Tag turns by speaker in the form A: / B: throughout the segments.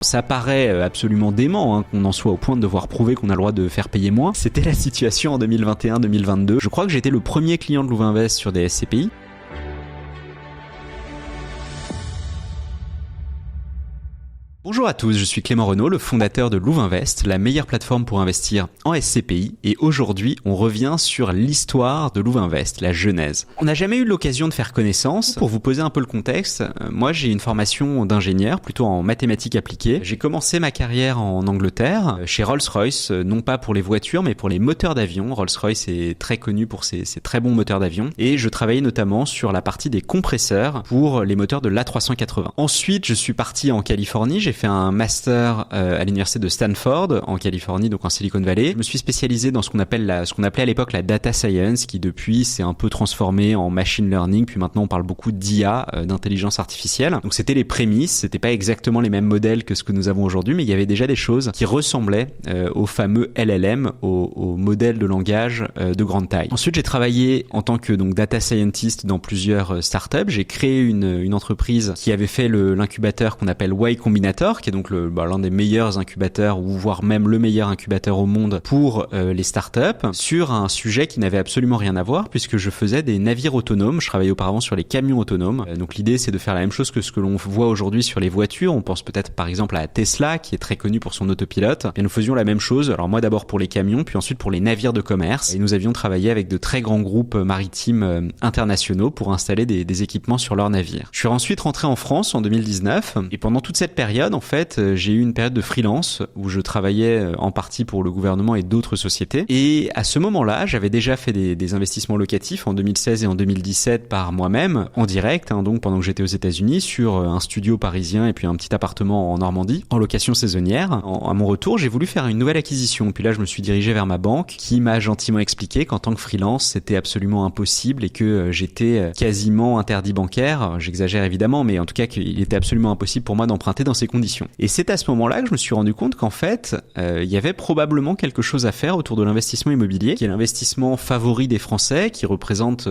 A: Ça paraît absolument dément qu'on en soit au point de devoir prouver qu'on a le droit de faire payer moins. C'était la situation en 2021-2022. Je crois que j'étais le premier client de Louvainvest sur des SCPI. Bonjour à tous, je suis Clément Renaud, le fondateur de Louvainvest, la meilleure plateforme pour investir en SCPI. Et aujourd'hui, on revient sur l'histoire de Louvainvest, la genèse. On n'a jamais eu l'occasion de faire connaissance. Pour vous poser un peu le contexte, moi j'ai une formation d'ingénieur, plutôt en mathématiques appliquées. J'ai commencé ma carrière en Angleterre, chez Rolls-Royce, non pas pour les voitures, mais pour les moteurs d'avion. Rolls-Royce est très connu pour ses très bons moteurs d'avion. Et je travaillais notamment sur la partie des compresseurs pour les moteurs de l'A380. Ensuite, je suis parti en Californie. J'ai fait un master à l'université de Stanford en Californie, donc en Silicon Valley. Je me suis spécialisé dans ce qu'on appelait à l'époque la data science, qui depuis s'est un peu transformé en machine learning, puis maintenant on parle beaucoup d'IA, d'intelligence artificielle. Donc c'était les prémices, c'était pas exactement les mêmes modèles que ce que nous avons aujourd'hui, mais il y avait déjà des choses qui ressemblaient au fameux LLM, au modèle de langage de grande taille. Ensuite, j'ai travaillé en tant que data scientist dans plusieurs startups. J'ai créé une entreprise qui avait fait l'incubateur qu'on appelle Y Combinator, qui est donc l'un des meilleurs incubateurs, ou voire même le meilleur incubateur au monde pour les startups, sur un sujet qui n'avait absolument rien à voir, puisque je faisais des navires autonomes. Je travaillais auparavant sur les camions autonomes. Donc l'idée, c'est de faire la même chose que ce que l'on voit aujourd'hui sur les voitures. On pense peut-être par exemple à Tesla, qui est très connu pour son autopilote. Et nous faisions la même chose. Alors moi d'abord pour les camions, puis ensuite pour les navires de commerce. Et nous avions travaillé avec de très grands groupes maritimes internationaux pour installer des équipements sur leurs navires. Je suis ensuite rentré en France en 2019, et pendant toute cette période, en fait, j'ai eu une période de freelance où je travaillais en partie pour le gouvernement et d'autres sociétés. Et à ce moment-là, j'avais déjà fait des investissements locatifs en 2016 et en 2017 par moi-même, en direct, donc pendant que j'étais aux États-Unis, sur un studio parisien et puis un petit appartement en Normandie, en location saisonnière. À mon retour, j'ai voulu faire une nouvelle acquisition. Puis là, je me suis dirigé vers ma banque, qui m'a gentiment expliqué qu'en tant que freelance, c'était absolument impossible et que j'étais quasiment interdit bancaire. J'exagère évidemment, mais en tout cas qu'il était absolument impossible pour moi d'emprunter dans ces conditions. Et c'est à ce moment-là que je me suis rendu compte qu'en fait, il y avait probablement quelque chose à faire autour de l'investissement immobilier, qui est l'investissement favori des Français, qui représentait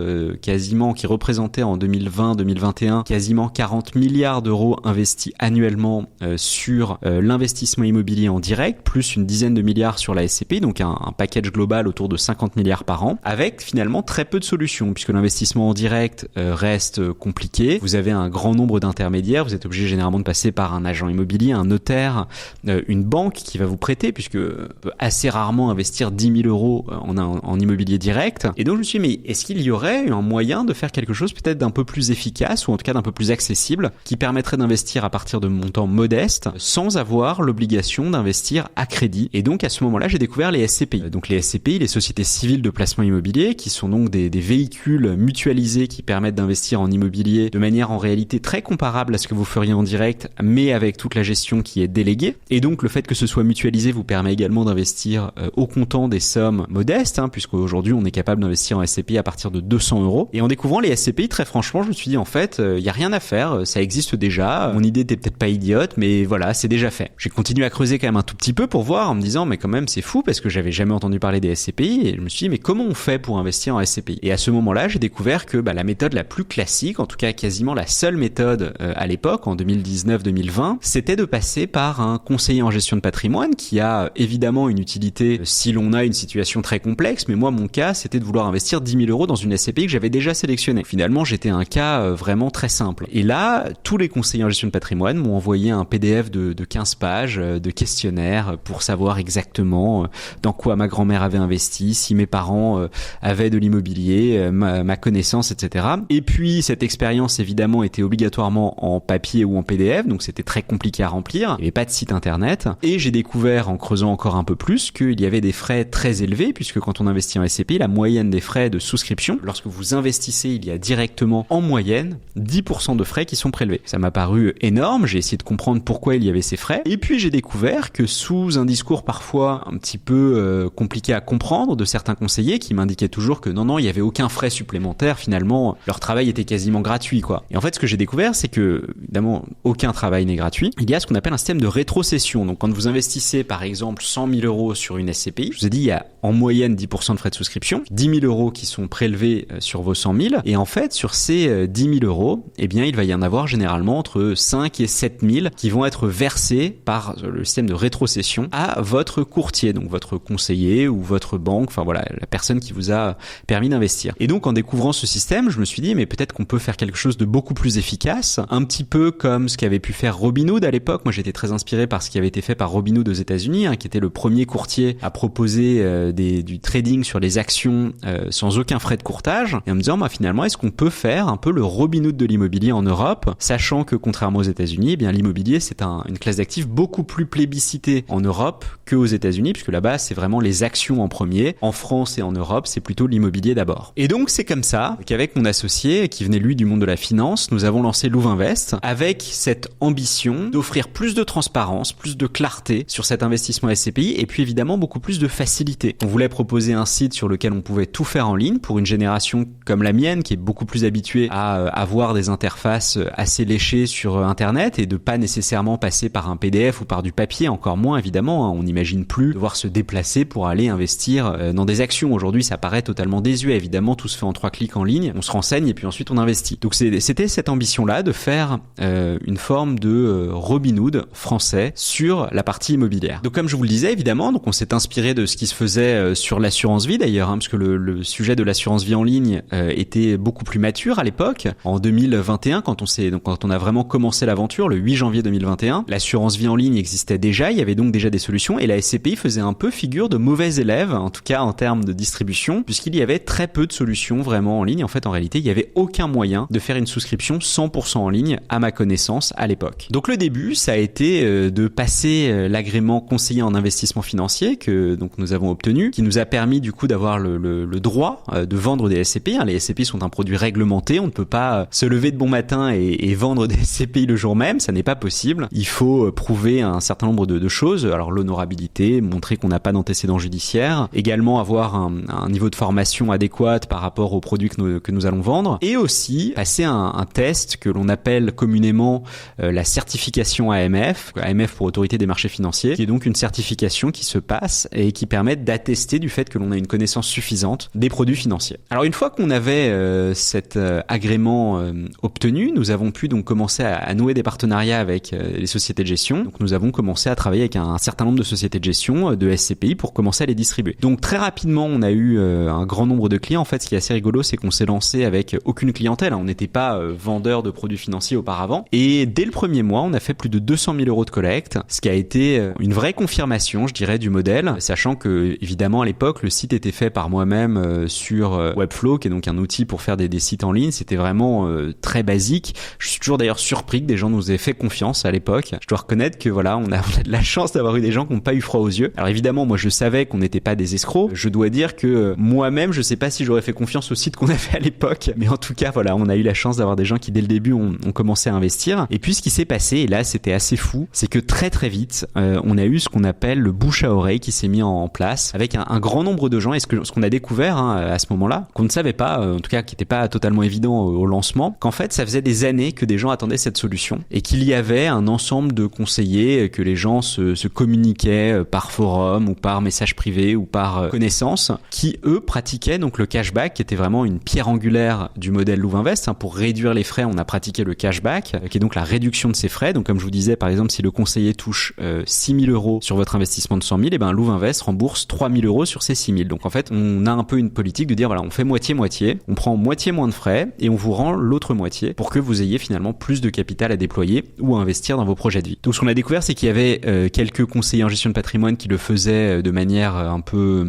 A: en 2020-2021 quasiment 40 milliards d'euros investis annuellement sur l'investissement immobilier en direct, plus une dizaine de milliards sur la SCPI, donc un package global autour de 50 milliards par an, avec finalement très peu de solutions, puisque l'investissement en direct reste compliqué. Vous avez un grand nombre d'intermédiaires, vous êtes obligé généralement de passer par un agent immobilier, un notaire, une banque qui va vous prêter, puisque peut assez rarement investir 10 000 euros en immobilier direct. Et donc je me suis dit, mais est-ce qu'il y aurait un moyen de faire quelque chose peut-être d'un peu plus efficace, ou en tout cas d'un peu plus accessible, qui permettrait d'investir à partir de montants modestes, sans avoir l'obligation d'investir à crédit. Et donc à ce moment-là, j'ai découvert les SCPI. Donc les SCPI, les sociétés civiles de placement immobilier, qui sont donc des véhicules mutualisés qui permettent d'investir en immobilier de manière en réalité très comparable à ce que vous feriez en direct, mais avec toute la gestion qui est déléguée. Et donc le fait que ce soit mutualisé vous permet également d'investir au comptant des sommes modestes, puisqu'aujourd'hui on est capable d'investir en SCPI à partir de 200 euros. Et en découvrant les SCPI, très franchement, je me suis dit en fait, il y a rien à faire, ça existe déjà. Mon idée était peut-être pas idiote, mais voilà, c'est déjà fait. J'ai continué à creuser quand même un tout petit peu pour voir, en me disant mais quand même c'est fou, parce que j'avais jamais entendu parler des SCPI, et je me suis dit mais comment on fait pour investir en SCPI? Et à ce moment-là, j'ai découvert que la méthode la plus classique, en tout cas quasiment la seule méthode à l'époque, en 2019-2020, c'était de passer par un conseiller en gestion de patrimoine, qui a évidemment une utilité si l'on a une situation très complexe, mais moi mon cas c'était de vouloir investir 10 000 euros dans une SCPI que j'avais déjà sélectionnée. Finalement j'étais un cas vraiment très simple. Et là, tous les conseillers en gestion de patrimoine m'ont envoyé un PDF de 15 pages de questionnaire pour savoir exactement dans quoi ma grand-mère avait investi, si mes parents avaient de l'immobilier, ma connaissance, etc. Et puis cette expérience évidemment était obligatoirement en papier ou en PDF, donc c'était très compliqué à remplir, il n'y avait pas de site internet. Et j'ai découvert en creusant encore un peu plus qu'il y avait des frais très élevés, puisque quand on investit en SCPI, la moyenne des frais de souscription, lorsque vous investissez, il y a directement en moyenne 10% de frais qui sont prélevés. Ça m'a paru énorme, j'ai essayé de comprendre pourquoi il y avait ces frais, et puis j'ai découvert que sous un discours parfois un petit peu compliqué à comprendre de certains conseillers, qui m'indiquaient toujours que non, il n'y avait aucun frais supplémentaire, finalement leur travail était quasiment gratuit, quoi. Et en fait ce que j'ai découvert, c'est que évidemment aucun travail n'est gratuit, aujourd'hui, il y a ce qu'on appelle un système de rétrocession. Donc quand vous investissez par exemple 100 000 euros sur une SCPI, je vous ai dit il y a en moyenne 10% de frais de souscription, 10 000 euros qui sont prélevés sur vos 100 000, et en fait sur ces 10 000 euros, eh bien il va y en avoir généralement entre 5 et 7 000 qui vont être versés par le système de rétrocession à votre courtier, donc votre conseiller ou votre banque, enfin voilà, la personne qui vous a permis d'investir. Et donc en découvrant ce système, je me suis dit mais peut-être qu'on peut faire quelque chose de beaucoup plus efficace, un petit peu comme ce qu'avait pu faire Robinhood à l'époque. Moi j'étais très inspiré par ce qui avait été fait par Robinhood aux États-Unis, qui était le premier courtier à proposer du trading sur les actions sans aucun frais de courtage, et en me disant finalement est-ce qu'on peut faire un peu le Robinhood de l'immobilier en Europe, sachant que contrairement aux États-Unis, eh bien l'immobilier c'est une classe d'actifs beaucoup plus plébiscitée en Europe qu'aux États-Unis, puisque là-bas c'est vraiment les actions en premier. En France et en Europe c'est plutôt l'immobilier d'abord. Et donc c'est comme ça qu'avec mon associé qui venait lui du monde de la finance, nous avons lancé Louvainvest avec cette ambition d'offrir plus de transparence, plus de clarté sur cet investissement SCPI, et puis évidemment beaucoup plus de facilité. On voulait proposer un site sur lequel on pouvait tout faire en ligne pour une génération comme la mienne qui est beaucoup plus habituée à avoir des interfaces assez léchées sur Internet et de pas nécessairement passer par un PDF ou par du papier, encore moins évidemment. On n'imagine plus devoir se déplacer pour aller investir dans des actions. Aujourd'hui, ça paraît totalement désuet. Évidemment, tout se fait en 3 clics en ligne. On se renseigne et puis ensuite on investit. Donc c'était cette ambition-là de faire une forme de Robinhood français sur la partie immobilière. Donc comme je vous le disais, évidemment, donc on s'est inspiré de ce qui se faisait sur l'assurance vie d'ailleurs, parce que le sujet de l'assurance vie en ligne était beaucoup plus mature à l'époque. En 2021, quand on a vraiment commencé l'aventure, le 8 janvier 2021, l'assurance vie en ligne existait déjà, il y avait donc déjà des solutions, et la SCPI faisait un peu figure de mauvais élève, en tout cas en termes de distribution, puisqu'il y avait très peu de solutions vraiment en ligne. En fait, en réalité, il n'y avait aucun moyen de faire une souscription 100% en ligne, à ma connaissance, à l'époque. Donc le début, ça a été de passer l'agrément conseiller en investissement financier que donc nous avons obtenu, qui nous a permis du coup d'avoir le droit de vendre des SCPI. Les SCPI sont un produit réglementé, on ne peut pas se lever de bon matin et vendre des SCPI le jour même, ça n'est pas possible. Il faut prouver un certain nombre de choses, alors l'honorabilité, montrer qu'on n'a pas d'antécédents judiciaires, également avoir un niveau de formation adéquat par rapport aux produits que nous allons vendre, et aussi passer un test que l'on appelle communément la certification AMF pour Autorité des marchés financiers, qui est donc une certification qui se passe et qui permet d'attester du fait que l'on a une connaissance suffisante des produits financiers. Alors une fois qu'on avait cet agrément obtenu, nous avons pu donc commencer à nouer des partenariats avec les sociétés de gestion. Donc nous avons commencé à travailler avec un certain nombre de sociétés de gestion, de SCPI, pour commencer à les distribuer. Donc très rapidement, on a eu un grand nombre de clients. En fait, ce qui est assez rigolo, c'est qu'on s'est lancé avec aucune clientèle. On n'était pas vendeur de produits financiers auparavant. Et dès le premier mois, on a fait plus de 200 000 euros de collecte, ce qui a été une vraie confirmation, je dirais, du modèle, sachant que, évidemment, à l'époque, le site était fait par moi-même sur Webflow, qui est donc un outil pour faire des sites en ligne. C'était vraiment très basique. Je suis toujours d'ailleurs surpris que des gens nous aient fait confiance à l'époque. Je dois reconnaître que voilà, on a de la chance d'avoir eu des gens qui n'ont pas eu froid aux yeux. Alors évidemment, moi je savais qu'on n'était pas des escrocs. Je dois dire que moi-même, je sais pas si j'aurais fait confiance au site qu'on avait à l'époque, mais en tout cas, voilà, on a eu la chance d'avoir des gens qui dès le début ont commencé à investir. Et puis ce qui s'est passé, et là c'était assez fou, c'est que très très vite, on a eu ce qu'on appelle le bouche à oreille qui s'est mis en place avec un grand nombre de gens. Et ce qu'on a découvert à ce moment-là, qu'on ne savait pas, en tout cas qui n'était pas totalement évident au lancement, qu'en fait ça faisait des années que des gens attendaient cette solution et qu'il y avait un ensemble de conseillers, que les gens se communiquaient par forum ou par message privé ou par connaissance, qui eux pratiquaient donc le cashback, qui était vraiment une pierre angulaire du modèle Louvainvest. Pour réduire les frais, on a pratiqué le cashback, qui est donc la réduction de ses frais. Donc comme je vous disais, par exemple, si le conseiller touche 6 000 euros sur votre investissement de 100 000, et ben Louvainvest rembourse 3 000 euros sur ces 6 000. Donc en fait, on a un peu une politique de dire voilà, on fait moitié-moitié, on prend moitié moins de frais et on vous rend l'autre moitié pour que vous ayez finalement plus de capital à déployer ou à investir dans vos projets de vie. Donc ce qu'on a découvert, c'est qu'il y avait quelques conseillers en gestion de patrimoine qui le faisaient de manière un peu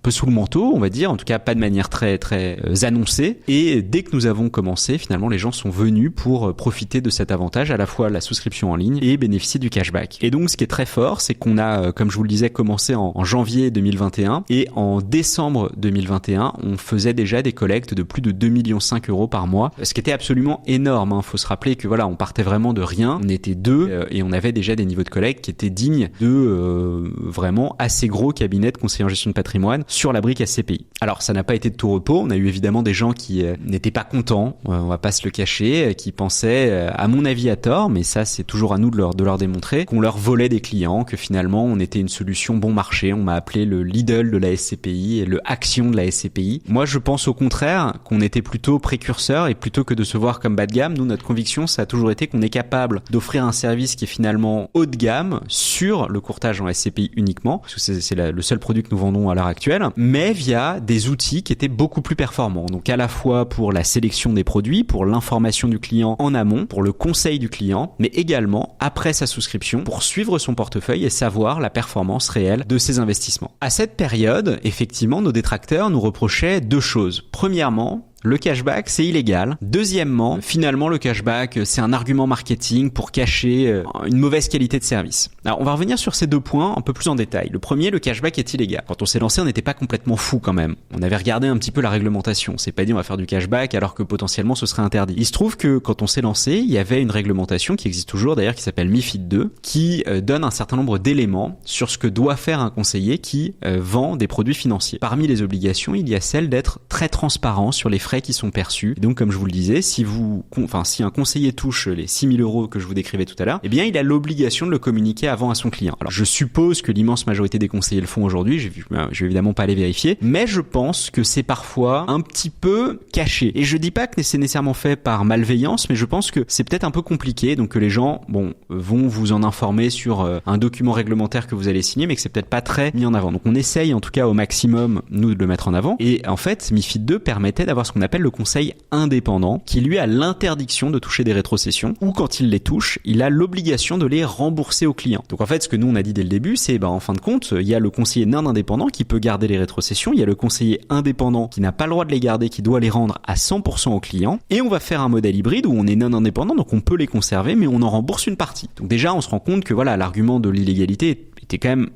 A: sous le manteau, on va dire, en tout cas pas de manière très très annoncée. Et dès que nous avons commencé, finalement, les gens sont venus pour profiter de cet avantage, à la fois la souscription en ligne et bénéficier du cashback. Et donc, ce qui est très fort, c'est qu'on a, comme je vous le disais, commencé en janvier 2021 et en décembre 2021, on faisait déjà des collectes de plus de 2,5 millions € par mois, ce qui était absolument énorme. Faut se rappeler que voilà, on partait vraiment de rien, on était deux et on avait déjà des niveaux de collecte qui étaient dignes de vraiment assez gros cabinets de conseillers en gestion de patrimoine sur la brique SCPI. Alors ça n'a pas été de tout repos, on a eu évidemment des gens qui n'étaient pas contents, on va pas se le cacher, qui pensaient, à mon avis à tort, mais ça c'est toujours à nous de leur démontrer, qu'on leur volait des clients, que finalement on était une solution bon marché, on m'a appelé le Lidl de la SCPI et le Action de la SCPI. Moi je pense au contraire qu'on était plutôt précurseur, et plutôt que de se voir comme bas de gamme, nous notre conviction ça a toujours été qu'on est capable d'offrir un service qui est finalement haut de gamme sur le courtage en SCPI uniquement, parce que c'est le seul produit que nous vendons à l'heure actuelle, mais via des outils qui étaient beaucoup plus performants. Donc à la fois pour la sélection des produits, pour l'information du client en amont, pour le conseil du client, mais également après sa souscription pour suivre son portefeuille et savoir la performance réelle de ses investissements. À cette période, effectivement, nos détracteurs nous reprochaient deux choses. Premièrement, le cashback, c'est illégal. Deuxièmement, finalement, le cashback, c'est un argument marketing pour cacher une mauvaise qualité de service. Alors, on va revenir sur ces deux points un peu plus en détail. Le premier, le cashback est illégal. Quand on s'est lancé, on n'était pas complètement fou quand même. On avait regardé un petit peu la réglementation. On s'est pas dit on va faire du cashback alors que potentiellement ce serait interdit. Il se trouve que quand on s'est lancé, il y avait une réglementation qui existe toujours d'ailleurs, qui s'appelle MiFID 2, qui donne un certain nombre d'éléments sur ce que doit faire un conseiller qui vend des produits financiers. Parmi les obligations, il y a celle d'être très transparent sur les frais qui sont perçus. Et donc, comme je vous le disais, si un conseiller touche les 6 000 € que je vous décrivais tout à l'heure, eh bien, il a l'obligation de le communiquer avant à son client. Alors, je suppose que l'immense majorité des conseillers le font aujourd'hui. Je vais évidemment pas aller vérifier, mais je pense que c'est parfois un petit peu caché. Et je dis pas que c'est nécessairement fait par malveillance, mais je pense que c'est peut-être un peu compliqué, donc que les gens, vont vous en informer sur un document réglementaire que vous allez signer, mais que c'est peut-être pas très mis en avant. Donc, on essaye en tout cas au maximum, nous, de le mettre en avant. Et en fait, MiFID 2 permettait d'avoir ce qu'on appelle le conseil indépendant, qui lui a l'interdiction de toucher des rétrocessions, ou quand il les touche, il a l'obligation de les rembourser au client. Donc en fait, ce que nous on a dit dès le début, c'est en fin de compte, il y a le conseiller non indépendant qui peut garder les rétrocessions, il y a le conseiller indépendant qui n'a pas le droit de les garder, qui doit les rendre à 100% au client, et on va faire un modèle hybride où on est non indépendant, donc on peut les conserver, mais on en rembourse une partie. Donc déjà, on se rend compte que l'argument de l'illégalité était quand même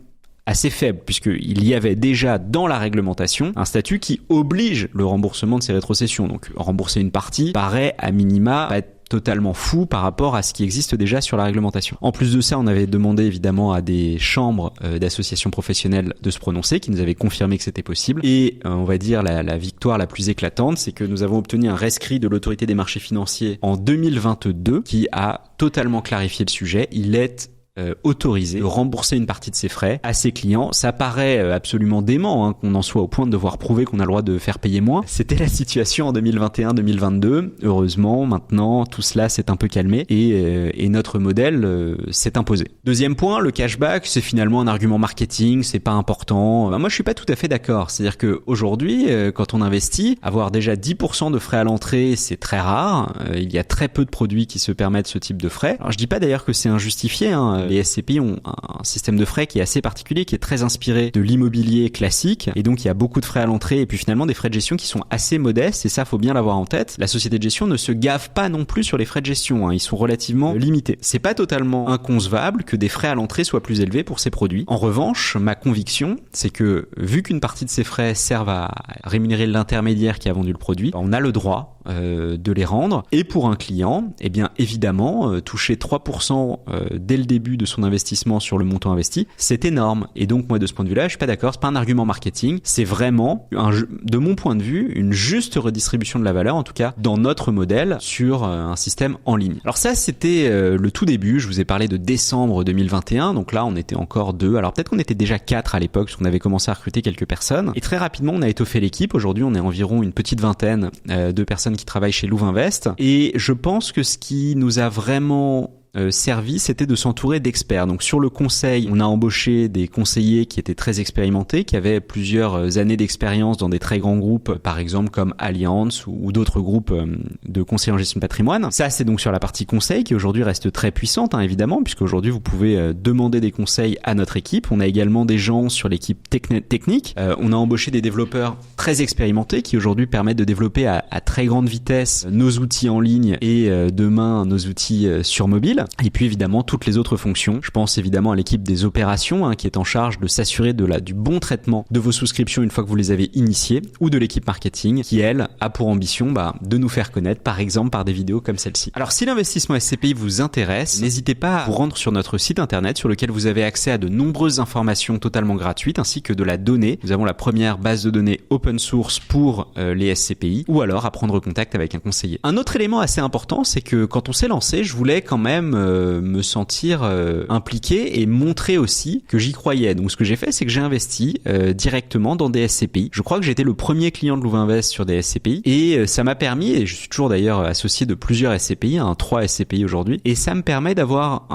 A: assez faible, puisqu'il y avait déjà dans la réglementation un statut qui oblige le remboursement de ces rétrocessions. Donc rembourser une partie paraît à minima pas être totalement fou par rapport à ce qui existe déjà sur la réglementation. En plus de ça, on avait demandé évidemment à des chambres d'associations professionnelles de se prononcer, qui nous avaient confirmé que c'était possible. Et on va dire la victoire la plus éclatante, c'est que nous avons obtenu un rescrit de l'autorité des marchés financiers en 2022 qui a totalement clarifié le sujet. Il est autorisé de rembourser une partie de ses frais à ses clients. Ça paraît absolument dément qu'on en soit au point de devoir prouver qu'on a le droit de faire payer moins. C'était la situation en 2021-2022. Heureusement, maintenant, tout cela s'est un peu calmé et notre modèle s'est imposé. Deuxième point, le cashback, c'est finalement un argument marketing, c'est pas important. Moi, je suis pas tout à fait d'accord. C'est-à-dire que aujourd'hui, quand on investit, avoir déjà 10% de frais à l'entrée, c'est très rare. Il y a très peu de produits qui se permettent ce type de frais. Alors, je dis pas d'ailleurs que c'est injustifié, Les SCPI ont un système de frais qui est assez particulier, qui est très inspiré de l'immobilier classique, et donc il y a beaucoup de frais à l'entrée et puis finalement des frais de gestion qui sont assez modestes, et ça faut bien l'avoir en tête. La société de gestion ne se gave pas non plus sur les frais de gestion, ils sont relativement limités. C'est pas totalement inconcevable que des frais à l'entrée soient plus élevés pour ces produits. En revanche, ma conviction, c'est que vu qu'une partie de ces frais servent à rémunérer l'intermédiaire qui a vendu le produit, on a le droit de les rendre, et pour un client, eh bien évidemment, toucher 3% dès le début de son investissement sur le montant investi, c'est énorme. Et donc moi de ce point de vue-là, je suis pas d'accord, c'est pas un argument marketing, c'est vraiment de mon point de vue une juste redistribution de la valeur, en tout cas dans notre modèle sur un système en ligne. Alors ça c'était le tout début, je vous ai parlé de décembre 2021, donc là on était encore 2, alors peut-être qu'on était déjà 4 à l'époque parce qu'on avait commencé à recruter quelques personnes, et très rapidement on a étoffé l'équipe. Aujourd'hui on est environ une petite vingtaine de personnes qui travaillent chez Louvainvest, et je pense que ce qui nous a vraiment servi, c'était de s'entourer d'experts. Donc sur le conseil, on a embauché des conseillers qui étaient très expérimentés, qui avaient plusieurs années d'expérience dans des très grands groupes, par exemple comme Allianz ou d'autres groupes de conseillers en gestion de patrimoine. Ça, c'est donc sur la partie conseil qui aujourd'hui reste très puissante, évidemment, puisque aujourd'hui vous pouvez demander des conseils à notre équipe. On a également des gens sur l'équipe technique. On a embauché des développeurs très expérimentés qui aujourd'hui permettent de développer à très grande vitesse nos outils en ligne et demain nos outils sur mobile. Et puis évidemment toutes les autres fonctions. Je pense évidemment à l'équipe des opérations qui est en charge de s'assurer du bon traitement de vos souscriptions une fois que vous les avez initiées, ou de l'équipe marketing qui elle a pour ambition de nous faire connaître par exemple par des vidéos comme celle-ci. Alors si l'investissement SCPI vous intéresse, n'hésitez pas à vous rendre sur notre site internet sur lequel vous avez accès à de nombreuses informations totalement gratuites ainsi que de la donnée. Nous avons la première base de données open source pour les SCPI, ou alors à prendre contact avec un conseiller. Un autre élément assez important, c'est que quand on s'est lancé, je voulais quand même me sentir impliqué et montrer aussi que j'y croyais. Donc ce que j'ai fait, c'est que j'ai investi directement dans des SCPI. Je crois que j'ai été le premier client de Louvainvest sur des SCPI et ça m'a permis, et je suis toujours d'ailleurs associé de plusieurs SCPI, 3 SCPI aujourd'hui, et ça me permet d'avoir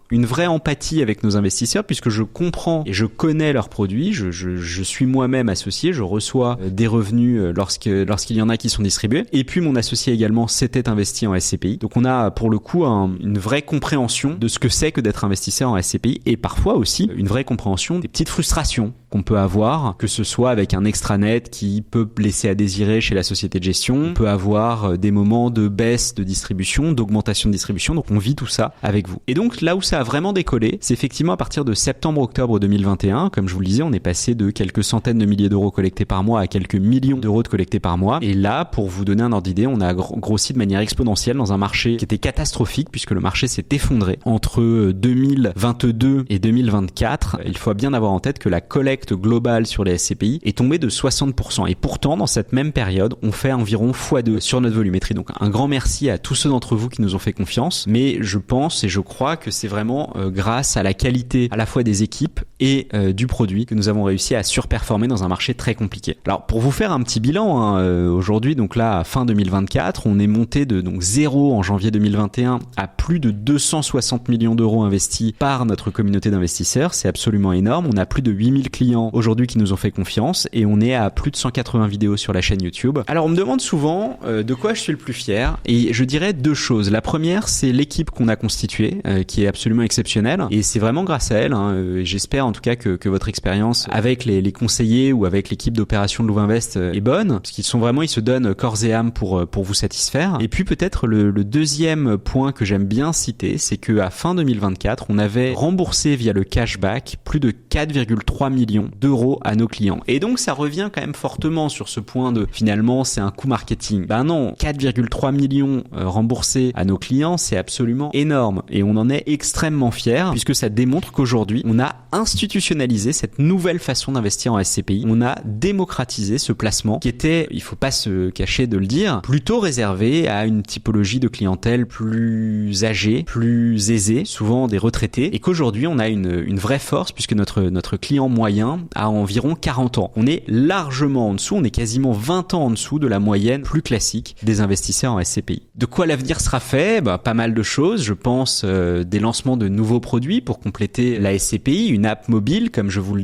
A: une vraie empathie avec nos investisseurs puisque je comprends et je connais leurs produits, je suis moi-même associé, je reçois des revenus lorsqu'il y en a qui sont distribués, et puis mon associé également s'était investi en SCPI. Donc on a pour le coup une vraie compréhension de ce que c'est que d'être investisseur en SCPI, et parfois aussi une vraie compréhension des petites frustrations qu'on peut avoir, que ce soit avec un extranet qui peut laisser à désirer chez la société de gestion, on peut avoir des moments de baisse de distribution, d'augmentation de distribution, donc on vit tout ça avec vous. Et donc là où ça a vraiment décollé, c'est effectivement à partir de septembre-octobre 2021, comme je vous le disais, on est passé de quelques centaines de milliers d'euros collectés par mois à quelques millions d'euros de collectés par mois, et là, pour vous donner un ordre d'idée, on a grossi de manière exponentielle dans un marché qui était catastrophique puisque le marché s'est effondré entre 2022 et 2024. Il faut bien avoir en tête que la collecte globale sur les SCPI est tombée de 60%, et pourtant dans cette même période on fait environ x2 sur notre volumétrie. Donc un grand merci à tous ceux d'entre vous qui nous ont fait confiance, mais je pense et je crois que c'est vraiment grâce à la qualité à la fois des équipes et du produit que nous avons réussi à surperformer dans un marché très compliqué. Alors pour vous faire un petit bilan aujourd'hui, donc là à fin 2024, on est monté de 0 en janvier 2021 à plus de 260 millions d'euros investis par notre communauté d'investisseurs. C'est absolument énorme. On a plus de 8000 clients aujourd'hui qui nous ont fait confiance et on est à plus de 180 vidéos sur la chaîne YouTube. Alors on me demande souvent de quoi je suis le plus fier, et je dirais 2 choses. La première, c'est l'équipe qu'on a constituée qui est absolument exceptionnelle, et c'est vraiment grâce à elle. J'espère en tout cas que votre expérience avec les conseillers ou avec l'équipe d'opération de Louvainvest est bonne, parce qu'ils se donnent corps et âme pour vous satisfaire. Et puis peut-être le deuxième point que j'aime bien citer, c'est que à fin 2024, on avait remboursé via le cashback plus de 4,3 millions d'euros à nos clients. Et donc ça revient quand même fortement sur ce point de finalement c'est un coût marketing. Ben non, 4,3 millions remboursés à nos clients, c'est absolument énorme et on en est extrêmement fiers puisque ça démontre qu'aujourd'hui on a institutionnalisé cette nouvelle façon d'investir en SCPI. On a démocratisé ce placement qui était, il faut pas se cacher de le dire, plutôt réservé à une typologie de clientèle plus âgée, plus aisée, souvent des retraités, et qu'aujourd'hui on a une vraie force puisque notre client moyen a environ 40 ans. On est largement en dessous, on est quasiment 20 ans en dessous de la moyenne plus classique des investisseurs en SCPI. De quoi l'avenir sera fait? Pas mal de choses, je pense des lancements de nouveaux produits pour compléter la SCPI, une app mobile comme je vous le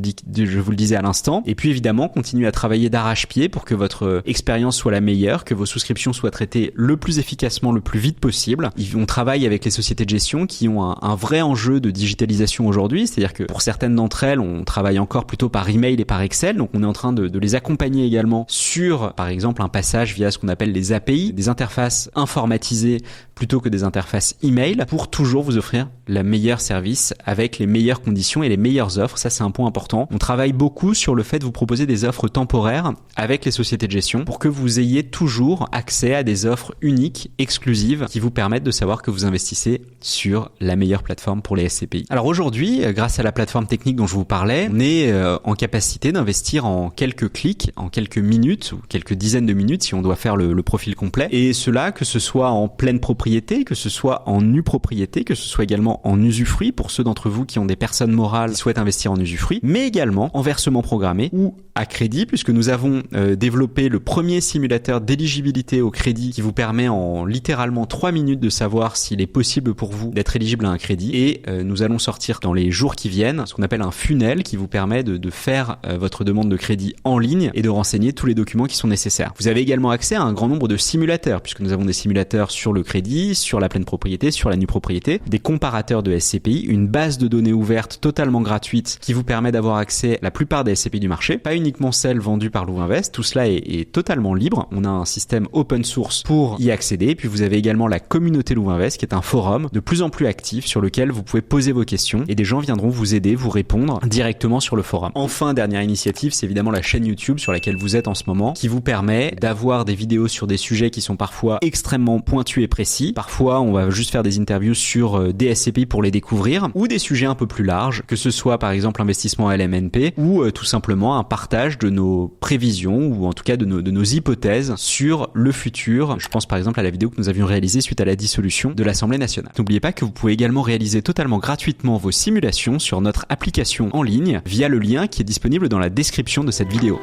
A: disais à l'instant, et puis évidemment continuer à travailler d'arrache-pied pour que votre expérience soit la meilleure, que vos souscriptions soient traitées le plus efficacement, le plus vite possible. On travaille avec les sociétés de gestion qui ont un vrai enjeu de digitalisation aujourd'hui, c'est-à-dire que pour certaines d'entre elles, on travaille encore plutôt par email et par Excel, donc on est en train de les accompagner également sur, par exemple, un passage via ce qu'on appelle les API, des interfaces informatisées plutôt que des interfaces email, pour toujours vous offrir le meilleur service avec les meilleures conditions et les meilleures offres. Ça, c'est un point important. On travaille beaucoup sur le fait de vous proposer des offres temporaires avec les sociétés de gestion pour que vous ayez toujours accès à des offres uniques, exclusives, qui vous permettent de savoir que vous investissez sur la meilleure plateforme pour les SCPI. Alors aujourd'hui, grâce à la plateforme technique dont je vous parlais, on est en capacité d'investir en quelques clics, en quelques minutes ou quelques dizaines de minutes si on doit faire le profil complet. Et cela, que ce soit en pleine propriété, que ce soit en nue propriété, que ce soit également en usufruit pour ceux d'entre vous qui ont des personnes morales qui souhaitent investir en usufruit, mais également en versement programmé ou à crédit, puisque nous avons développé le premier simulateur d'éligibilité au crédit qui vous permet en littéralement 3 minutes de savoir s'il est possible pour vous d'être éligible à un crédit. Et nous allons sortir dans les jours qui viennent ce qu'on appelle un funnel qui vous permet de faire votre demande de crédit en ligne et de renseigner tous les documents qui sont nécessaires. Vous avez également accès à un grand nombre de simulateurs, puisque nous avons des simulateurs sur le crédit, sur la pleine propriété, sur la nue propriété, des comparateurs de SCPI, une base de données ouverte totalement gratuite qui vous permet d'avoir accès à la plupart des SCPI du marché, pas uniquement celles vendues par Louvainvest. Tout cela est totalement libre. On a un système open source pour y accéder. Puis vous avez également la communauté Louvainvest qui est un forum de plus en plus actif sur lequel vous pouvez poser vos questions et des gens viendront vous aider, vous répondre directement sur le forum. Enfin, dernière initiative, c'est évidemment la chaîne YouTube sur laquelle vous êtes en ce moment qui vous permet d'avoir des vidéos sur des sujets qui sont parfois extrêmement pointus et précis. Parfois, on va juste faire des interviews sur des SCPI pour les découvrir ou des sujets un peu plus larges, que ce soit par exemple l'investissement LMNP ou tout simplement un partage de nos prévisions ou en tout cas de nos hypothèses sur le futur. Je pense par exemple à la vidéo que nous avions réalisée suite à la dissolution de l'Assemblée nationale. N'oubliez pas que vous pouvez également réaliser totalement gratuitement vos simulations sur notre application en ligne via le lien qui est disponible dans la description de cette vidéo.